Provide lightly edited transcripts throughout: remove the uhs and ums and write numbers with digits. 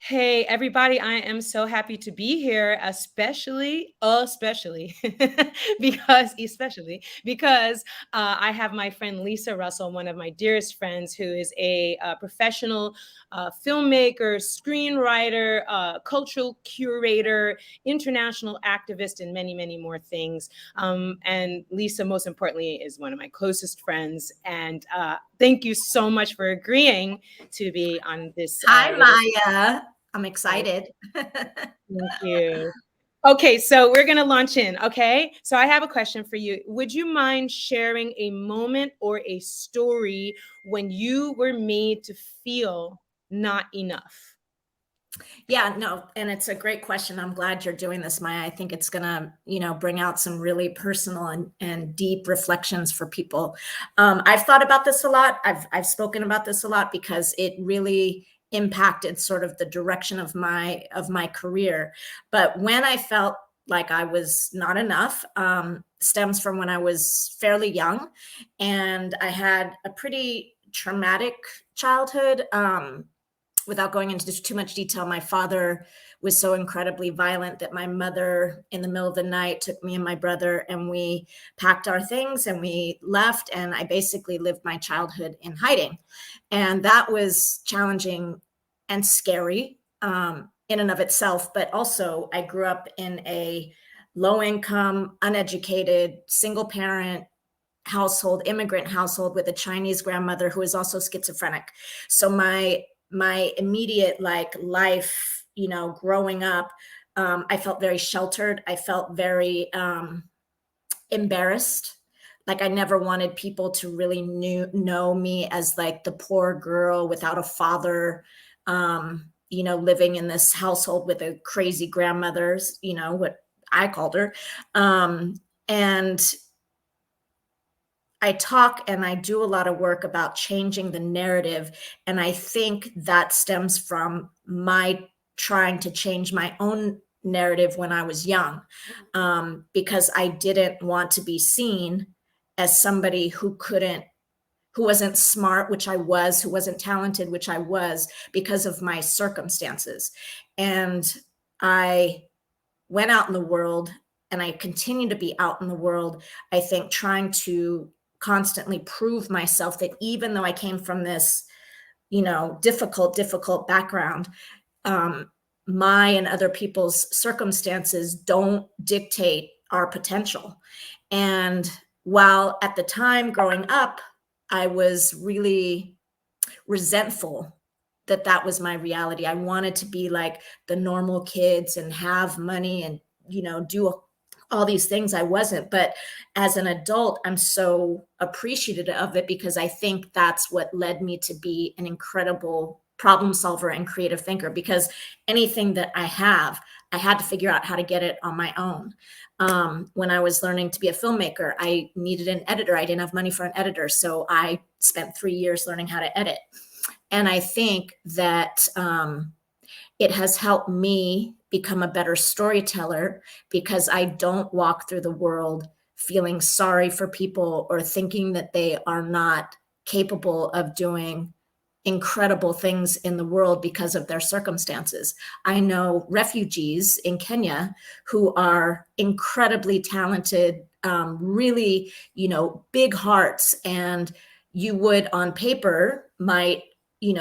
Hey, everybody, I am so happy to be here, especially because I have my friend Lisa Russell, one of my dearest friends, who is a professional filmmaker, screenwriter, cultural curator, international activist, and many, many more things. And Lisa, most importantly, is one of my closest friends. And thank you so much for agreeing to be on this Hi, little. Maya. I'm excited. Thank you. Okay, so we're going to launch in. Okay, so I have a question for you. Would you mind sharing a moment or a story when you were made to feel not enough? Yeah, no, and it's a great question. I'm glad you're doing this, Maya. I think it's gonna, bring out some really personal and deep reflections for people. I've thought about this a lot. I've spoken about this a lot because it really impacted sort of the direction of my career. But when I felt like I was not enough, stems from when I was fairly young, and I had a pretty traumatic childhood. Without going into too much detail, my father was so incredibly violent that my mother, in the middle of the night, took me and my brother, and we packed our things and we left. And I basically lived my childhood in hiding. And that was challenging and scary in and of itself. But also, I grew up in a low income, uneducated, single parent household, immigrant household with a Chinese grandmother who is also schizophrenic. So my immediate life, growing up, I felt very sheltered. I felt very embarrassed. Like I never wanted people to really know me as like the poor girl without a father, living in this household with a crazy grandmother's, what I called her. And I talk and I do a lot of work about changing the narrative. And I think that stems from my trying to change my own narrative when I was young, because I didn't want to be seen as somebody who wasn't smart, which I was, who wasn't talented, which I was, because of my circumstances. And I went out in the world, and I continue to be out in the world, I think, trying to constantly prove myself that even though I came from this, difficult background, my and other people's circumstances don't dictate our potential. And while at the time growing up, I was really resentful that that was my reality. I wanted to be like the normal kids and have money and, do all these things. I wasn't. But as an adult, I'm so appreciative of it because I think that's what led me to be an incredible problem solver and creative thinker, because anything that I have, I had to figure out how to get it on my own. When I was learning to be a filmmaker, I needed an editor. I didn't have money for an editor. So I spent 3 years learning how to edit. And I think that it has helped me become a better storyteller because I don't walk through the world feeling sorry for people or thinking that they are not capable of doing incredible things in the world because of their circumstances. I know refugees in Kenya who are incredibly talented, really, big hearts, and you would on paper might,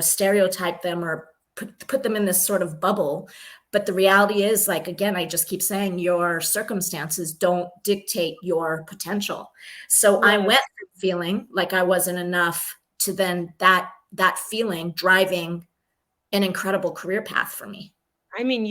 stereotype them or put them in this sort of bubble. But the reality is, like, again, I just keep saying your circumstances don't dictate your potential. So I went from feeling like I wasn't enough to then that feeling driving an incredible career path for me. I mean,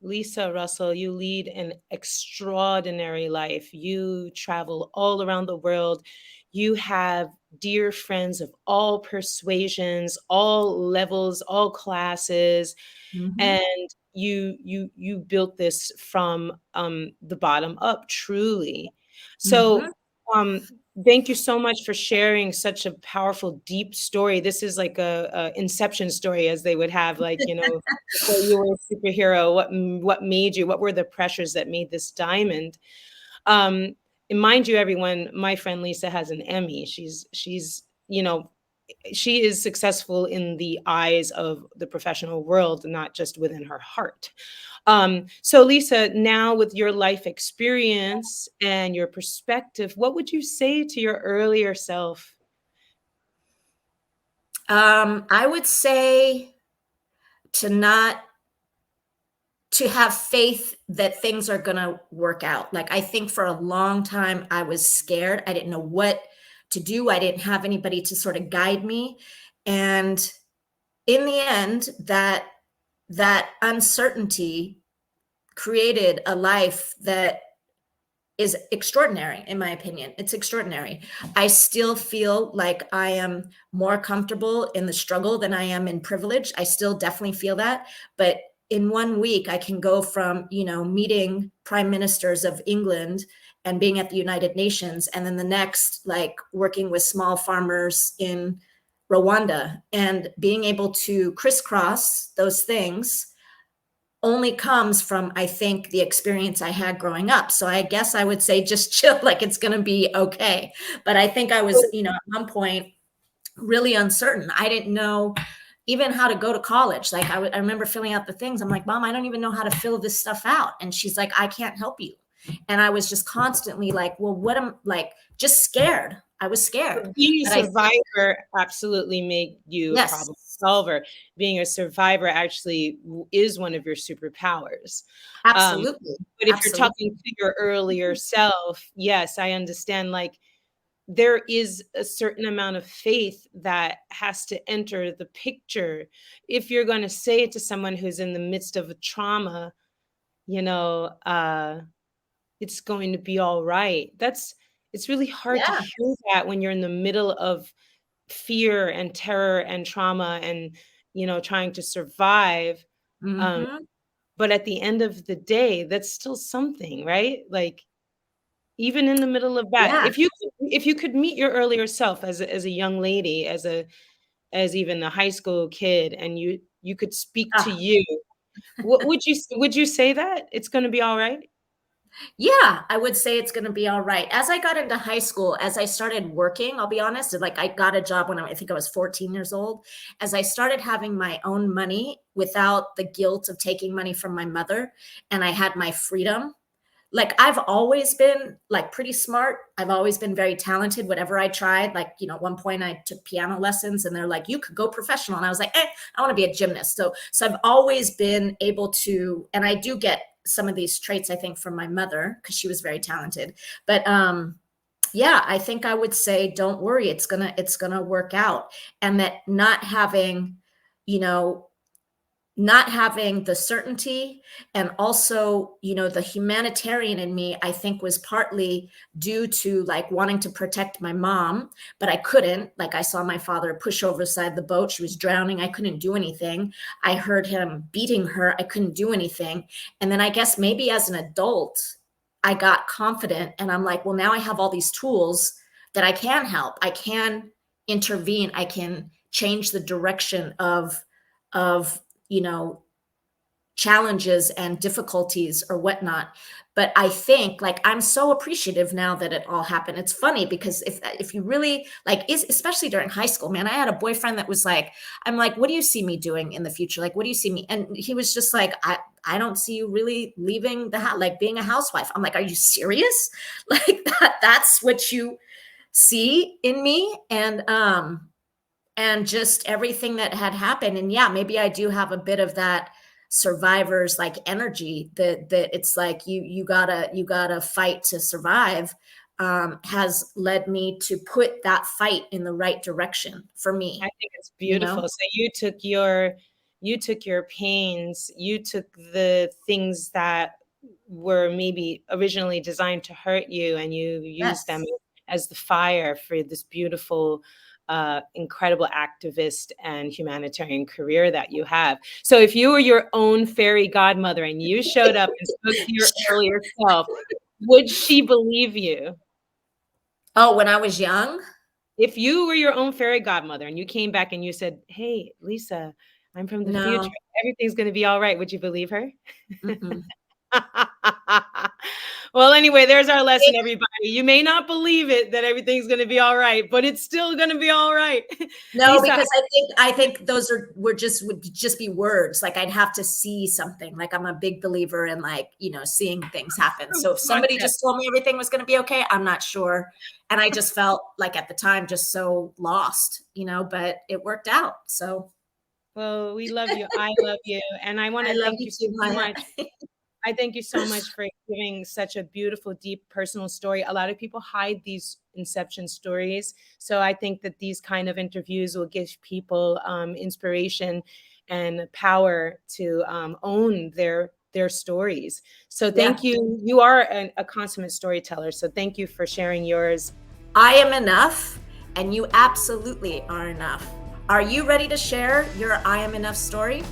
Lisa Russell, you lead an extraordinary life. You travel all around the world. You have dear friends of all persuasions, all levels, all classes, Mhm. and you built this from the bottom up, truly. So Mhm. um thank you so much for sharing such a powerful, deep story. This is like a inception story, as they would have, like, before you were a superhero, what made you, what were the pressures that made this diamond? um and mind you, everyone, my friend Lisa has an Emmy. She's she is successful in the eyes of the professional world, not just within her heart. So Lisa, now with your life experience and your perspective, what would you say to your earlier self? I would say to not to have faith that things are going to work out. Like, I think for a long time I was scared. I didn't know what to do. I didn't have anybody to sort of guide me. And in the end, that uncertainty created a life that is extraordinary. In my opinion, it's extraordinary. I still feel like I am more comfortable in the struggle than I am in privilege. I still definitely feel that. But in 1 week, I can go from, meeting prime ministers of England and being at the United Nations, and then the next, like, working with small farmers in Rwanda, and being able to crisscross those things only comes from, I think, the experience I had growing up. So I guess I would say just chill, like it's going to be okay. But I think I was, at one point really uncertain. I didn't know even how to go to college. Like, I remember filling out the things. I'm like, Mom, I don't even know how to fill this stuff out. And she's like, I can't help you. And I was just constantly like, well, what am, like, just scared. I was scared. Being a But survivor absolutely made you a yes, problem solver. Being a survivor actually is one of your superpowers. Um, absolutely. but if you're Absolutely. talking to your earlier self, yes, I understand. Like, there is a certain amount of faith that has to enter the picture. If you're going to say it to someone who's in the midst of a trauma, you know, it's going to be all right. It's really hard to Yeah. hear that when you're in the middle of fear and terror and trauma and, trying to survive. Um, Hmm. but at the end of the day, that's still something, right? Like, even in the middle of that, Yeah. if you could meet your earlier self as a young lady, as even a high school kid, and you could speak to Ah, you, what would you say that it's going to be all right? yeah, I would say it's gonna be all right. As I got into high school, as I started working, I'll be honest, like, I got a job when I think I was 14 years old. As I started having my own money without the guilt of taking money from my mother, and I had my freedom, like, I've always been, like, pretty smart. I've always been very talented, whatever I tried. Like, at one point I took piano lessons and they're like, you could go professional. And I was like, I want to be a gymnast. So I've always been able to, and I do get some of these traits, I think, from my mother because she was very talented. But yeah, I think I would say, don't worry, it's gonna work out. And that you know, not having the certainty, and also, the humanitarian in me, I think, was partly due to, like, wanting to protect my mom, but I couldn't. Like, I saw my father push over the side of the boat. She was drowning. I couldn't do anything. I heard him beating her. I couldn't do anything. And then I guess maybe as an adult, I got confident, and I'm like, well, now I have all these tools that I can help. I can intervene. I can change the direction of you know, challenges and difficulties or whatnot. But I think, like, I'm so appreciative now that it all happened. It's funny because if you really, like, especially during high school, man, I had a boyfriend that was like, I'm like, what do you see me doing in the future? Like, what do you see me? And he was just like, I don't see you really leaving the house, like being a housewife. I'm like, are you serious? Like, that's what you see in me? And just everything that had happened. And yeah, maybe I do have a bit of that survivor's, like, energy, that it's like, you gotta fight to survive, has led me to put that fight in the right direction for I me, think it's you know? beautiful. So you took your pains, you took the things that were maybe originally designed to hurt you, and you used them Yes. as the fire for this beautiful, incredible activist and humanitarian career that you have. So if you were your own fairy godmother and you showed up and spoke to your earlier self, would she believe you? Oh, when I was young? If you were your own fairy godmother and you came back and you said, "Hey, Lisa, I'm from the future. No. Everything's gonna be all right," would you believe her? Mm-mm. Well, anyway, there's our lesson, everybody. You may not believe it that everything's going to be all right, but it's still going to be all right. No, Lisa, because I think those would just be words. Like I'd have to see something. Like I'm a big believer in like, seeing things happen. So if somebody just told me everything was going to be okay, I'm not sure. And I just felt like at the time just so lost, but it worked out. So well, we love you. I love you. And I want I to love thank you you too, so Maya. much. I thank you so much for giving such a beautiful, deep, personal story. A lot of people hide these inception stories. So I think that these kind of interviews will give people inspiration and power to own their stories. So Yeah. thank you. You are a consummate storyteller. So thank you for sharing yours. I am enough, and you absolutely are enough. Are you ready to share your I am enough story?